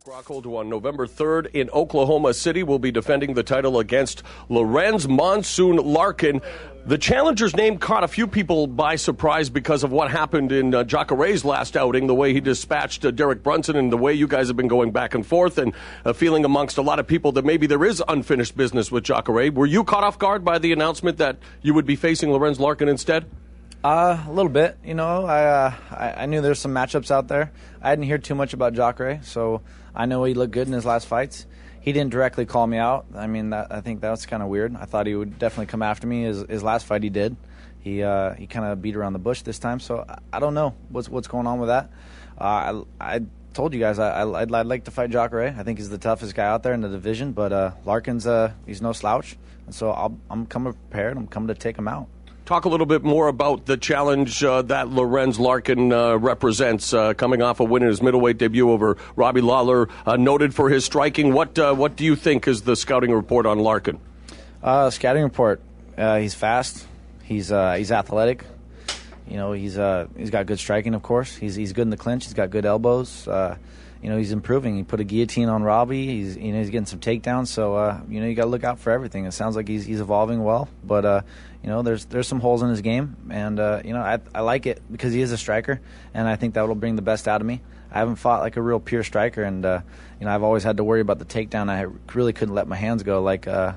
Rockhold, who on November 3rd in Oklahoma City will be defending the title against Lorenz Monsoon Larkin. The challenger's name caught a few people by surprise because of what happened in Jacare's last outing, the way he dispatched Derek Brunson and the way you guys have been going back and forth, and a feeling amongst a lot of people that maybe there is unfinished business with Jacare. Were you caught off guard by the announcement that you would be facing Lorenz Larkin instead? A little bit. I knew there's some matchups out there. I didn't hear too much about Jacare, so I know he looked good in his last fights. He didn't directly call me out. I think that's kind of weird. I thought he would definitely come after me. His last fight he did. He kind of beat around the bush this time, so I don't know what's going on with that. I told you guys I'd like to fight Jacare. I think he's the toughest guy out there in the division, but Larkin's he's no slouch, and so I'm coming prepared. I'm coming to take him out. Talk a little bit more about the challenge that Lorenz Larkin represents, coming off a win in his middleweight debut over Robbie Lawler, noted for his striking. What do you think is the scouting report on Larkin? Scouting report, he's fast, he's athletic, he's got good striking, of course. He's good in the clinch, he's got good elbows. He's improving. He put a guillotine on Robbie. He's getting some takedowns. So you got to look out for everything. It sounds like he's evolving well, but there's some holes in his game, and I like it because he is a striker, and I think that will bring the best out of me. I haven't fought like a real pure striker, and I've always had to worry about the takedown. I really couldn't let my hands go like I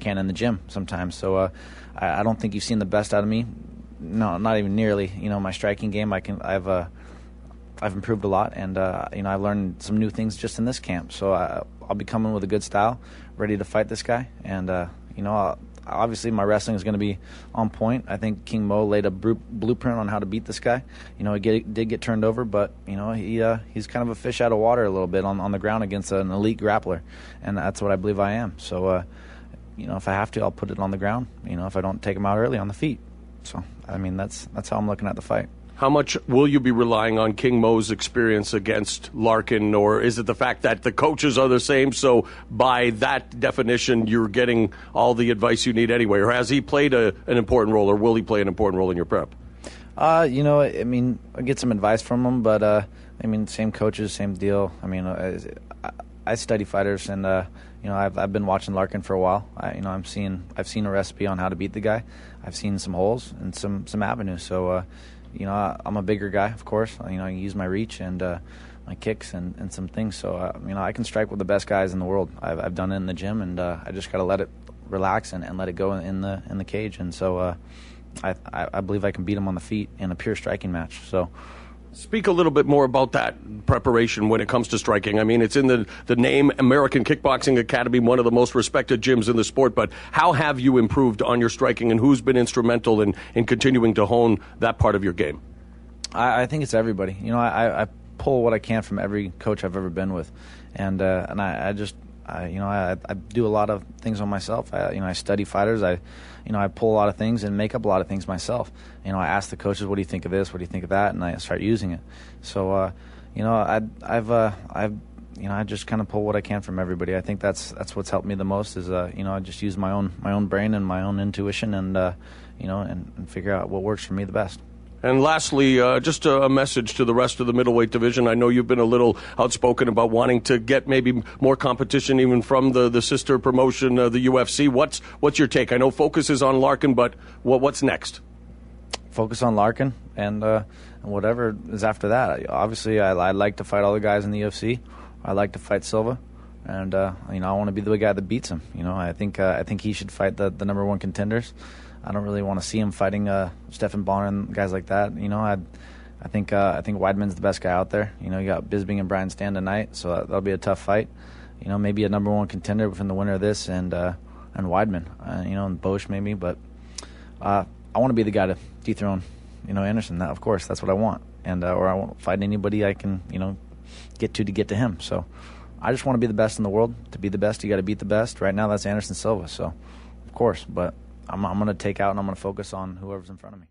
can in the gym sometimes. So I don't think you've seen the best out of me. No, not even nearly. My striking game, I've improved a lot, and I've learned some new things just in this camp. So I'll be coming with a good style, ready to fight this guy. And obviously my wrestling is going to be on point. I think King Mo laid a blueprint on how to beat this guy. He did get turned over, but he's kind of a fish out of water a little bit on the ground against an elite grappler, and that's what I believe I am. So if I have to, I'll put it on the ground. If I don't take him out early, on the feet. So that's how I'm looking at the fight. How much will you be relying on King Mo's experience against Larkin, or is it the fact that the coaches are the same, so by that definition you're getting all the advice you need anyway? Or has he played an important role, or will he play an important role in your prep? I get some advice from him, but same coaches, same deal. I study fighters, and I've been watching Larkin for a while. I've seen a recipe on how to beat the guy. I've seen some holes and some avenues. So I'm a bigger guy, of course. I use my reach and my kicks and some things. So I can strike with the best guys in the world. I've done it in the gym, and I just got to let it relax and let it go in the cage. And so I believe I can beat him on the feet in a pure striking match. So. Speak a little bit more about that preparation when it comes to striking. It's in the name American Kickboxing Academy, one of the most respected gyms in the sport, but how have you improved on your striking, and who's been instrumental in continuing to hone that part of your game? I think it's everybody. I pull what I can from every coach I've ever been with, and I do a lot of things on myself. I study fighters. I pull a lot of things and make up a lot of things myself. I ask the coaches, what do you think of this? What do you think of that? And I start using it. So, I just kind of pull what I can from everybody. I think that's what's helped me the most is, I just use my own brain and my own intuition and figure out what works for me the best. And lastly, just a message to the rest of the middleweight division. I know you've been a little outspoken about wanting to get maybe more competition even from the sister promotion, the UFC. What's your take? I know focus is on Larkin, but what's next? Focus on Larkin and whatever is after that. Obviously, I like to fight all the guys in the UFC. I like to fight Silva, and I want to be the guy that beats him. I think he should fight the number one contenders. I don't really want to see him fighting Stephan Bonner and guys like that. I think Weidman's the best guy out there. You got Bisping and Brian Stann tonight, so that'll be a tough fight. Maybe a number one contender from the winner of this and Weidman. And Bosch maybe, but I want to be the guy to dethrone Anderson. Of course, that's what I want, and or I won't fight anybody I can get to him. So I just want to be the best in the world. To be the best, you got to beat the best. Right now, that's Anderson Silva. So of course, but I'm going to take out and I'm going to focus on whoever's in front of me.